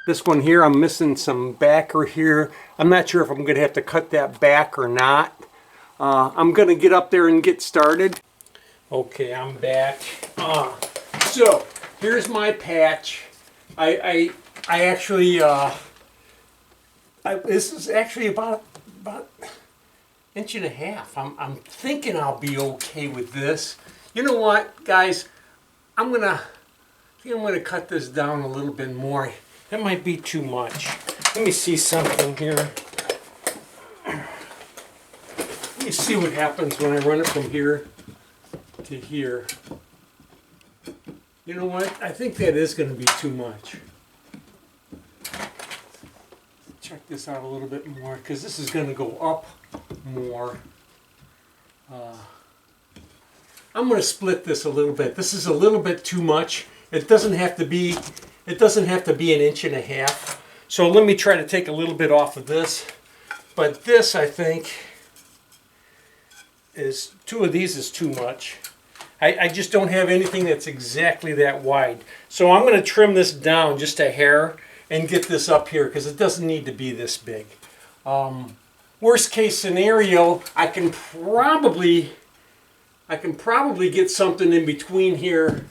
This one here, I'm missing some backer here. I'm not sure if I'm going to have to cut that back or not. I'm going to get up there and get started. Okay, I'm back. So here's my patch. I actually this is actually about inch and a half. I'm thinking I'll be okay with this. You know what, guys? I think I'm gonna cut this down a little bit more. That might be too much. Let me see something here. Let me see what happens when I run it from here to here. You know what? I think that is going to be too much. Check this out a little bit more because this is going to go up more. I'm going to split this a little bit. This is a little bit too much. It doesn't have to be. It doesn't have to be an inch and a half. So let me try to take a little bit off of this. But this, I think, is two of these is too much. I just don't have anything that's exactly that wide. So I'm going to trim this down just a hair and get this up here because it doesn't need to be this big. Worst case scenario, I can probably get something in between here.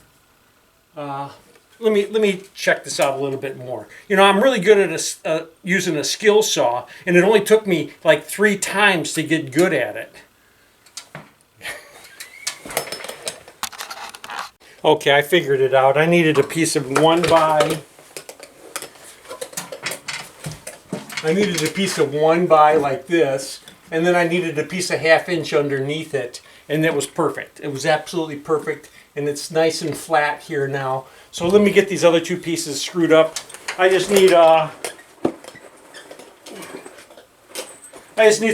Let me check this out a little bit more. You know, I'm really good at using a skill saw, and it only took me like 3 times to get good at it. Okay, I figured it out. I needed a piece of 1 by. I needed a piece of 1 by like this, and then I needed a piece of 1/2 inch underneath it, and it was perfect. It was absolutely perfect, and it's nice and flat here now. So let me get these other 2 pieces screwed up. I just need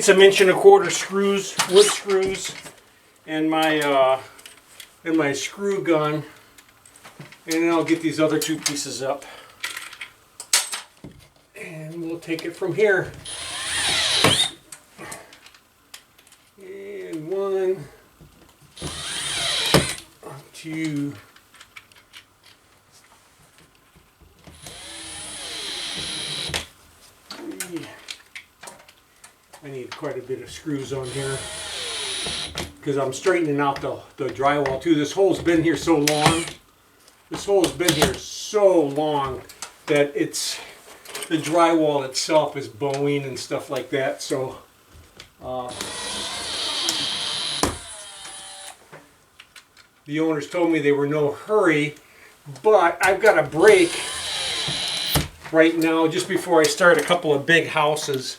some 1 1/4 screws, wood screws, and my screw gun, and then I'll get these other 2 pieces up, and we'll take it from here. And 1, 2. I need quite a bit of screws on here because I'm straightening out the drywall too. This hole's been here so long. This hole's been here so long that the drywall itself is bowing and stuff like that. So the owners told me they were no hurry, but I've got a break right now just before I start a couple of big houses.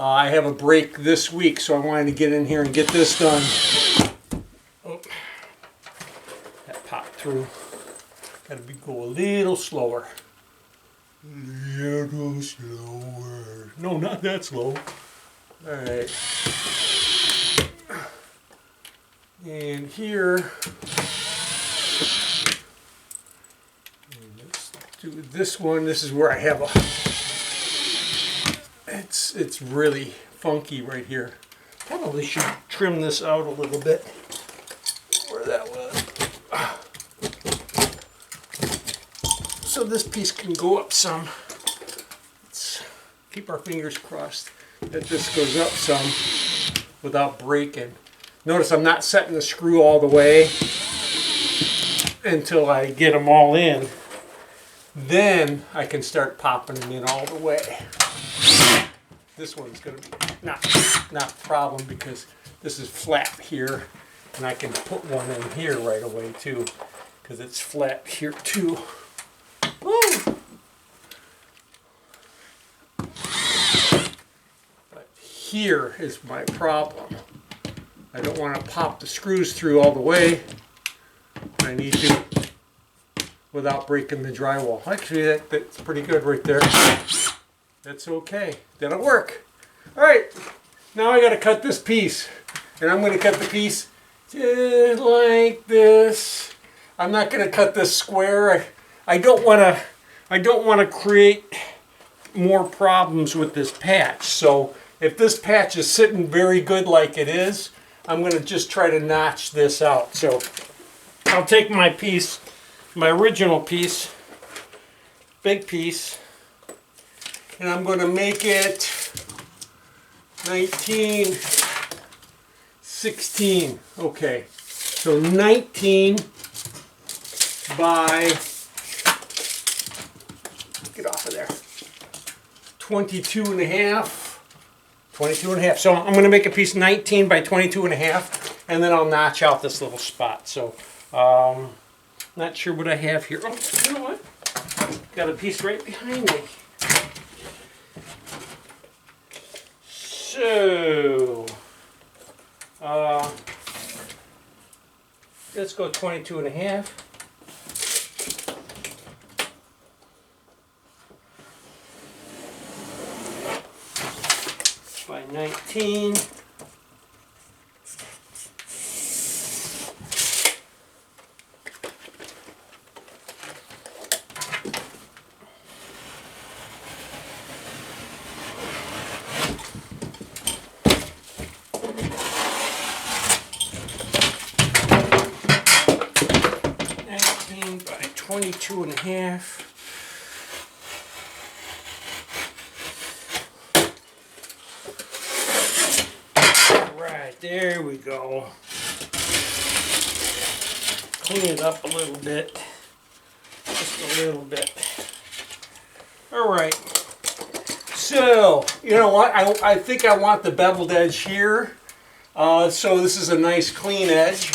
I have a break this week, so I wanted to get in here and get this done. Oh, that popped through. Gotta go a little slower. Little slower. No, not that slow. Alright. And here. Let's do this one. This is where I have a. It's really funky right here. Probably should trim this out a little bit. Where that was. So this piece can go up some. Let's keep our fingers crossed that this goes up some without breaking. Notice I'm not setting the screw all the way until I get them all in. Then I can start popping them in all the way. This one's going to be not a problem because this is flat here, and I can put one in here right away too because it's flat here too. Woo! But here is my problem. I don't want to pop the screws through all the way. I need to without breaking the drywall. Actually, that's pretty good right there. That's okay. That'll work. Alright, now I got to cut this piece. And I'm going to cut the piece just like this. I'm not going to cut this square. I don't want to create more problems with this patch. So if this patch is sitting very good like it is, I'm going to just try to notch this out. So I'll take my piece, my original piece, big piece, And I'm going to make it 19, 16. Okay, so 19 by, get off of there, 22 and a half. 22 and a half. So I'm going to make a piece 19 by 22 and a half, and then I'll notch out this little spot. So, not sure what I have here. Oh, you know what? Got a piece right behind me. So, let's go 22 and a half. By 19. By 22 and a half. All right, there we go. Clean it up a little bit. Just a little bit. All right. So, you know what? I think I want the beveled edge here. So this is a nice clean edge.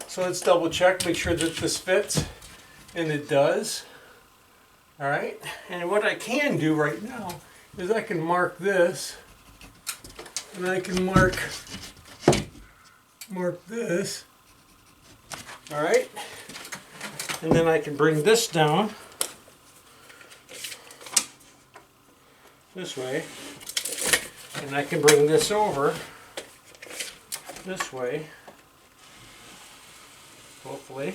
So let's double check, make sure that this fits, and it does. All right, and what I can do right now is I can mark this, and I can mark this. All right, and then I can bring this down this way, and I can bring this over this way. Hopefully.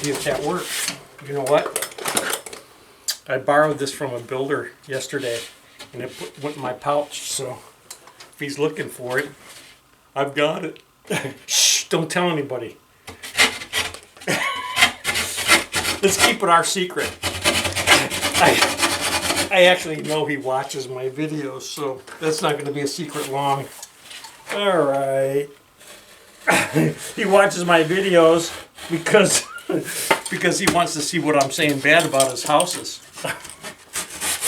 See if that works. You know what? I borrowed this from a builder yesterday, and it went in my pouch, so if he's looking for it, I've got it. Shh, don't tell anybody. Let's keep it our secret. I actually know he watches my videos, so that's not going to be a secret long. All right. He watches my videos because he wants to see what I'm saying bad about his houses.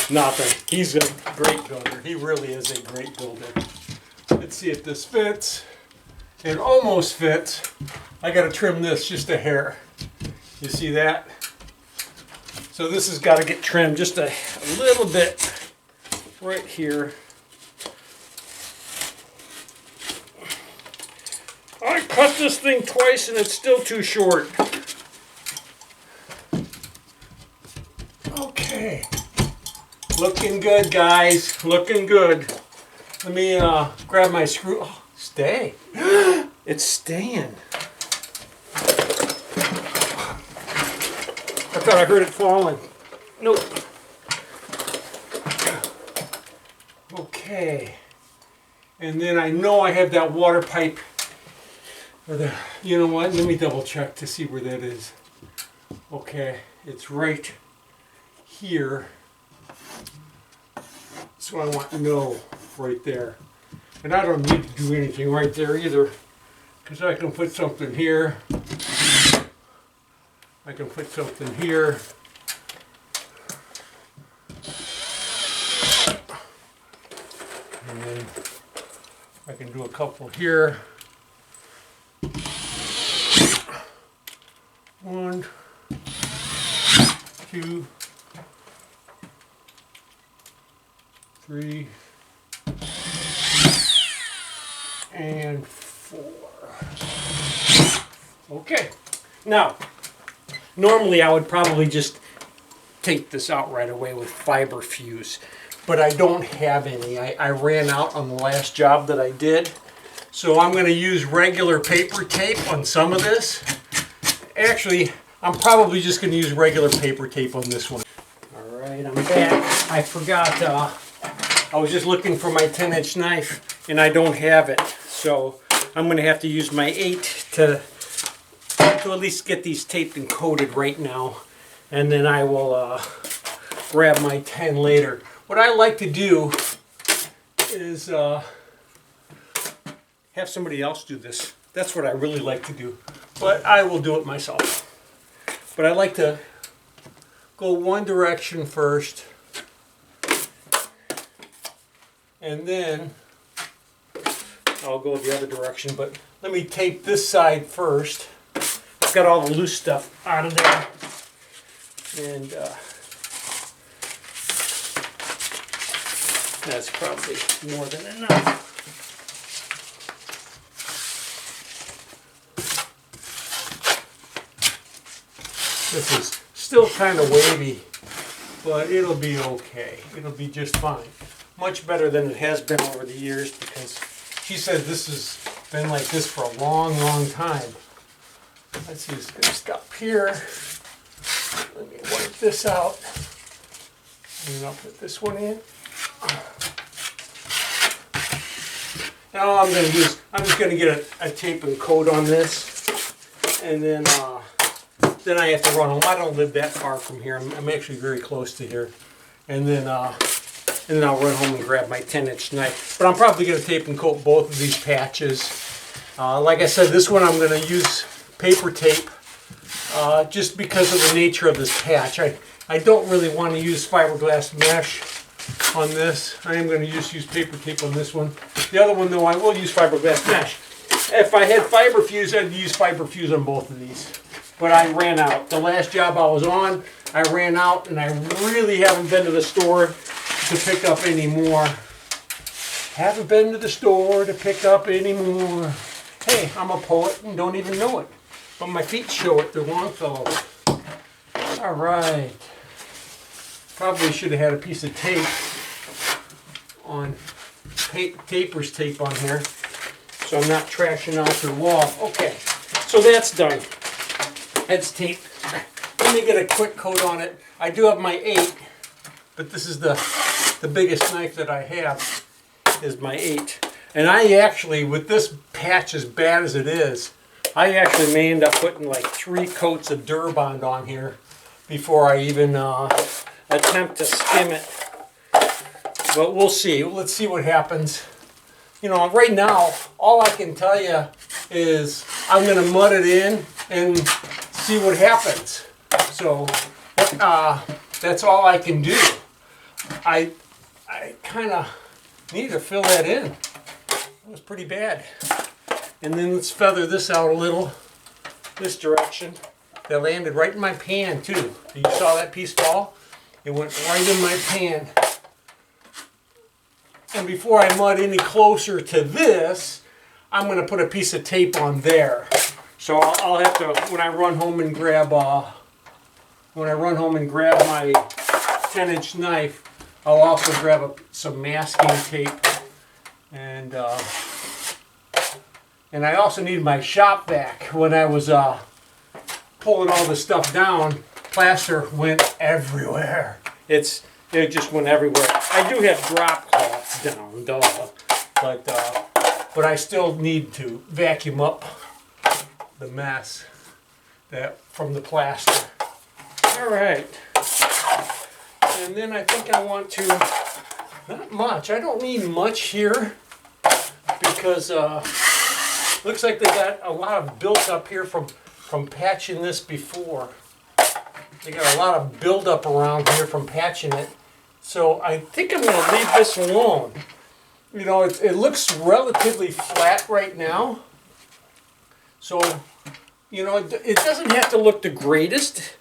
Nothing. He's a great builder. He really is a great builder. Let's see if this fits. It almost fits. I got to trim this just a hair. You see that? So this has got to get trimmed just a little bit right here. I cut this thing twice and it's still too short. Okay. Looking good, guys. Looking good. Let me grab my screw. Oh, stay. It's staying. I thought I heard it falling. Nope. Okay. And then I know I have that water pipe. You know what? Let me double check to see where that is. Okay, it's right here. That's what I want to know, right there. And I don't need to do anything right there either, because I can put something here. I can put something here. And then I can do a couple here. 1, 2, 3, and 4. Okay. Now, normally I would probably just take this out right away with fiber fuse, but I don't have any. I ran out on the last job that I did. So I'm going to use regular paper tape on some of this. Actually, I'm probably just going to use regular paper tape on this one. Alright, I'm back. I forgot, I was just looking for my 10-inch knife and I don't have it. So I'm going to have to use my 8 to at least get these taped and coated right now. And then I will grab my 10 later. What I like to do is have somebody else do this. That's what I really like to do. But I will do it myself. But I like to go one direction first. And then I'll go the other direction. But let me tape this side first. I've got all the loose stuff out of there. And that's probably more than enough. This is still kind of wavy, but it'll be okay. It'll be just fine. Much better than it has been over the years, because she said this has been like this for a long, long time. Let's see, it's going to stop here. Let me wipe this out. And I'll put this one in. Now I'm just going to get a tape and coat on this, and then I have to run home. I don't live that far from here. I'm actually very close to here. And then I'll run home and grab my 10-inch knife. But I'm probably going to tape and coat both of these patches. Like I said, this one I'm going to use paper tape just because of the nature of this patch. I don't really want to use fiberglass mesh on this. I am going to just use paper tape on this one. The other one, though, I will use fiberglass mesh. If I had fiber fuse, I'd use fiber fuse on both of these. But I ran out. The last job I was on, I ran out, and I really haven't been to the store to pick up any more. Haven't been to the store to pick up any more. Hey, I'm a poet and don't even know it. But my feet show it. They're Longfellow. All right. Probably should have had a piece of tape on, taper's tape on here, so I'm not trashing out the wall. Okay, so that's done. That's tape. Let me get a quick coat on it. I do have my 8, but this is the biggest knife that I have is my 8. And I actually, with this patch as bad as it is, I actually may end up putting like 3 coats of Durbond on here before I even attempt to skim it. But we'll see. Let's see what happens. You know, right now, all I can tell you is I'm going to mud it in and see what happens. So that's all I can do. I kind of need to fill that in. It was pretty bad. And then let's feather this out a little, this direction. That landed right in my pan too. You saw that piece fall? It went right in my pan. And before I mud any closer to this, I'm going to put a piece of tape on there. So I'll have to, when I run home and grab my 10-inch knife, I'll also grab some masking tape, and I also need my shop vac. When I was pulling all the stuff down, plaster went everywhere. It just went everywhere. I do have drop cloths down, but I still need to vacuum up the mess from the plaster. All right. And then I think I want to, not much, I don't need much here, because looks like they got a lot of built up here from patching this before. They got a lot of buildup around here from patching it. So I think I'm going to leave this alone. You know, it looks relatively flat right now. So, you know, it doesn't have to look the greatest,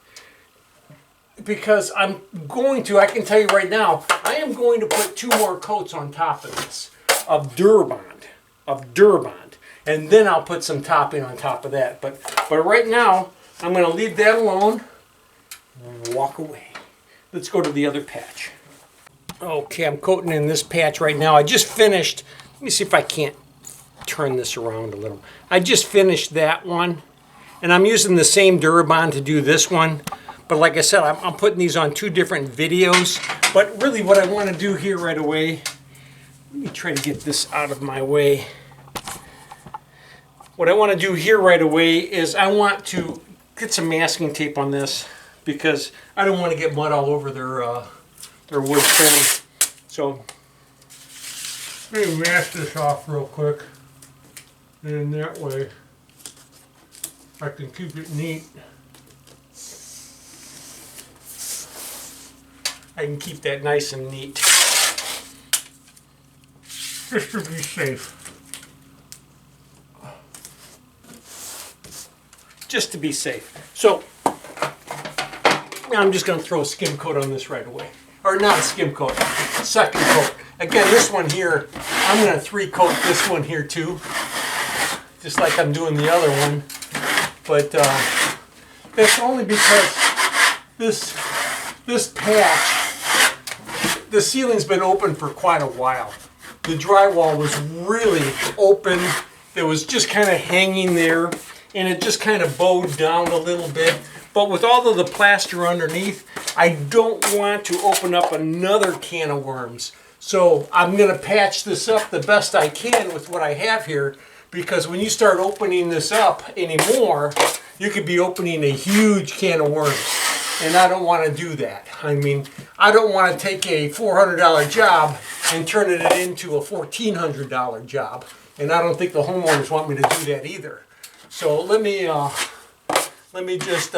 because I can tell you right now, I am going to put 2 more coats on top of this of Durbond. And then I'll put some topping on top of that. But right now, I'm going to leave that alone and walk away. Let's go to the other patch. Okay, I'm coating in this patch right now. I just finished, let me see if I can't turn this around a little. I just finished that one, and I'm using the same Durbond to do this one. But like I said, I'm putting these on 2 different videos. But really what I want to do here right away, let me try to get this out of my way. What I want to do here right away is I want to get some masking tape on this, because I don't want to get mud all over They're wood trim. So let me mask this off real quick. And that way I can keep it neat. I can keep that nice and neat. Just to be safe. Just to be safe. So now I'm just going to throw a skim coat on this right away. Or not a skim coat, a second coat. Again, this one here, I'm going to 3-coat this one here too. Just like I'm doing the other one. But that's only because this patch, the ceiling's been open for quite a while. The drywall was really open. It was just kind of hanging there, and it just kind of bowed down a little bit. But with all of the plaster underneath, I don't want to open up another can of worms. So I'm going to patch this up the best I can with what I have here, because when you start opening this up anymore, you could be opening a huge can of worms. And I don't want to do that. I mean, I don't want to take a $400 job and turn it into a $1,400 job. And I don't think the homeowners want me to do that either. So let me just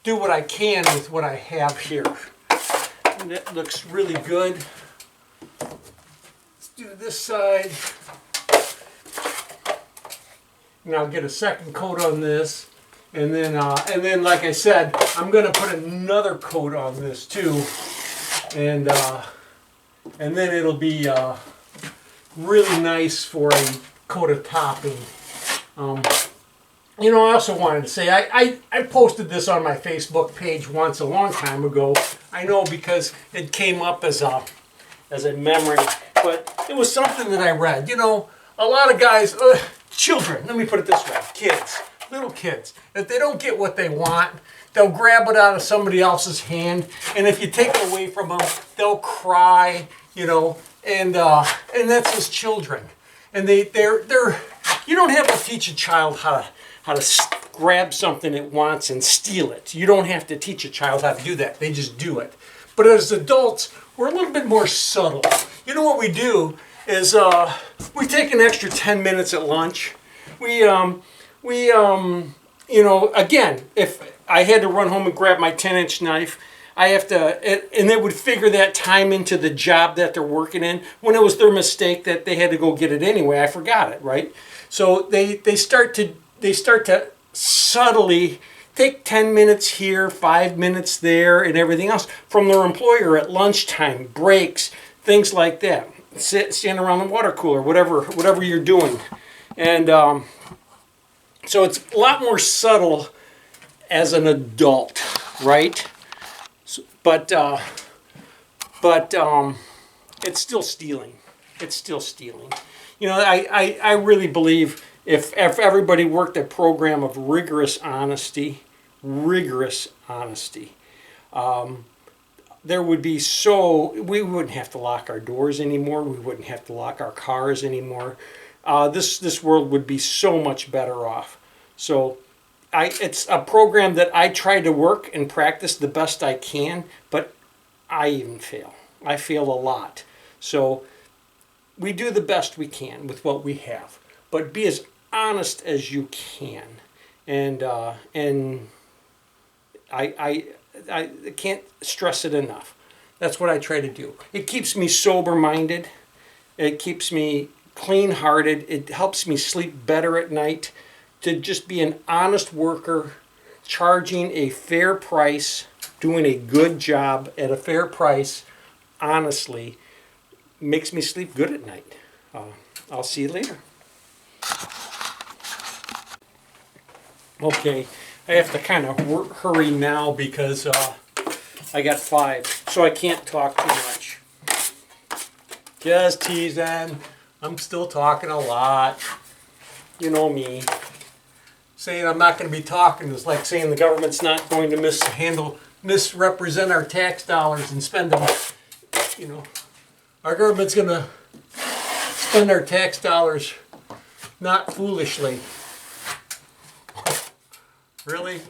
do what I can with what I have here. And that looks really good. Let's do this side. And I'll get a second coat on this. And then, like I said, I'm going to put another coat on this too, and then it'll be really nice for a coat of topping. You know, I also wanted to say I posted this on my Facebook page once a long time ago. I know because it came up as a memory, but it was something that I read. You know, a lot of guys, children. Let me put it this way: kids. Little kids, if they don't get what they want, they'll grab it out of somebody else's hand, and if you take it away from them, they'll cry, you know, and that's as children. And they're you don't have to teach a child how to grab something it wants and steal it. You don't have to teach a child how to do that. They just do it. But as adults, we're a little bit more subtle. You know what we do is we take an extra 10 minutes at lunch. You know, again, if I had to run home and grab my 10-inch knife, I have to, and they would figure that time into the job that they're working in. When it was their mistake that they had to go get it anyway, I forgot it, right? So they start to subtly take 10 minutes here, 5 minutes there, and everything else from their employer at lunchtime, breaks, things like that. Stand around the water cooler, whatever you're doing, and so it's a lot more subtle as an adult, right? But it's still stealing. It's still stealing. You know, I really believe if everybody worked a program of rigorous honesty, there would be we wouldn't have to lock our doors anymore. We wouldn't have to lock our cars anymore. This world would be so much better off. So it's a program that I try to work and practice the best I can, but I even fail. I fail a lot. So we do the best we can with what we have, but be as honest as you can. And I can't stress it enough. That's what I try to do. It keeps me sober-minded. It keeps me clean-hearted. It helps me sleep better at night. To just be an honest worker, charging a fair price, doing a good job at a fair price, honestly, makes me sleep good at night. I'll see you later. Okay, I have to kind of hurry now because I got 5, so I can't talk too much. Just teasing. I'm still talking a lot. You know me. Saying I'm not going to be talking is like saying the government's not going to misrepresent our tax dollars and spend them. You know, our government's going to spend our tax dollars not foolishly. Really?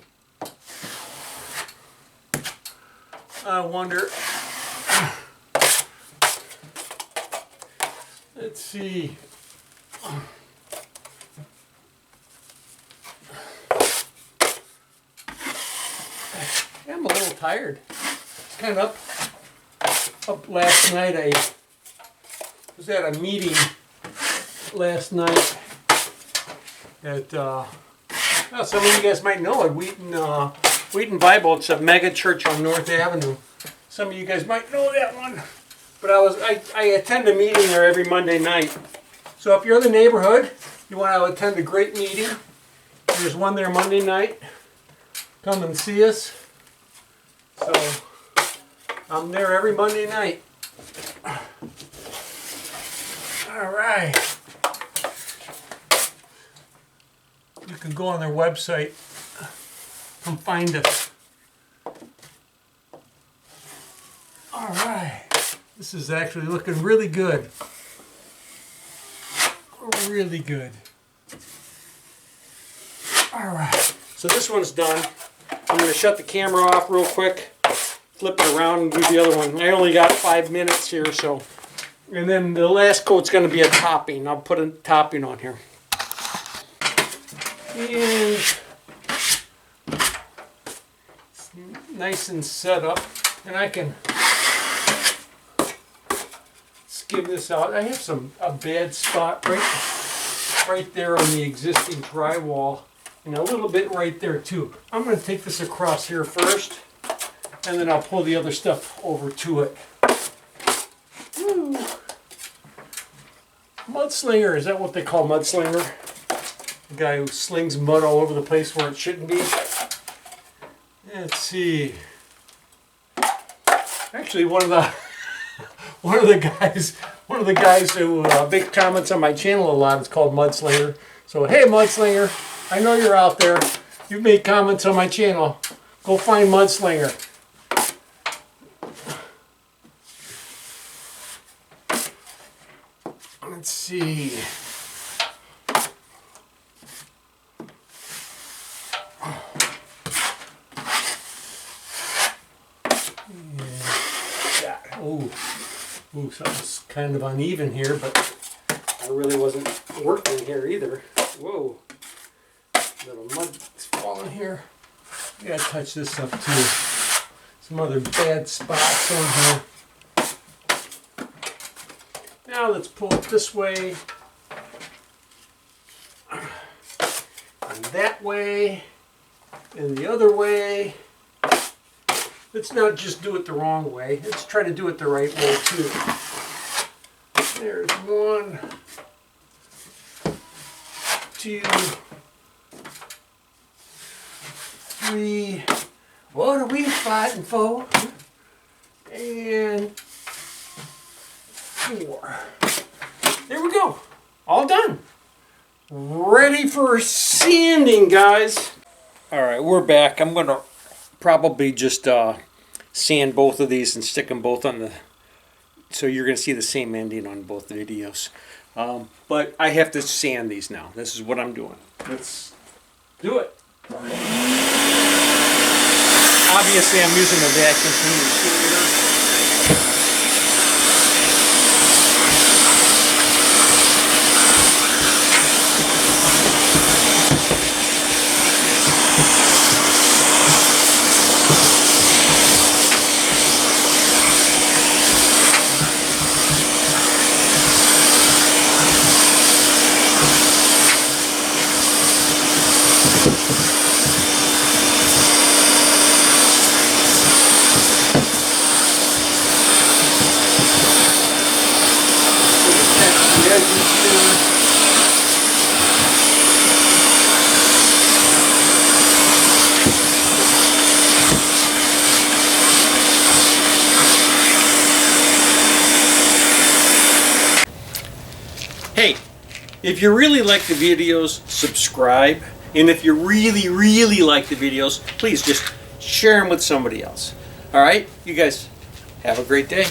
I wonder. see. I'm a little tired. It's kind of up last night. I was at a meeting last night at well, some of you guys might know it, Wheaton Bible. It's a mega church on North Avenue. Some of you guys might know that one. But I attend a meeting there every Monday night. So if you're in the neighborhood, you want to attend a great meeting, there's one there Monday night. Come and see us. So I'm there every Monday night. All right. You can go on their website. Come find us. All right. This is actually looking really good. Really good. All right. So this one's done. I'm going to shut the camera off real quick. Flip it around and do the other one. I only got 5 minutes here, so. And then the last coat's going to be a topping. I'll put a topping on here. And it's nice and set up. And I can skim this out. I have a bad spot right there on the existing drywall. And a little bit right there too. I'm going to take this across here first. And then I'll pull the other stuff over to it. Woo. Mudslinger, is that what they call mudslinger? The guy who slings mud all over the place where it shouldn't be. Let's see. Actually, one of the guys who makes comments on my channel a lot is called Mudslinger. So hey, Mudslinger, I know you're out there. You've made comments on my channel. Go find Mudslinger. Let's see. Ooh, something's kind of uneven here, but I really wasn't working here either. Whoa. Little mud's falling here. I gotta touch this up too. Some other bad spots on here. Now let's pull it this way. And that way. And the other way. Let's not just do it the wrong way. Let's try to do it the right way too. There's 1, 2, 3. What are we fighting for? And 4. There we go. All done. Ready for sanding, guys. All right, we're back. I'm going to probably just sand both of these and stick them both on the, so you're going to see the same ending on both videos. But I have to sand these now. This is what I'm doing. Let's do it. Obviously I'm using a vacuum cleaner. Hey, if you really like the videos, subscribe. And if you really, really like the videos, please just share them with somebody else. All right? You guys have a great day.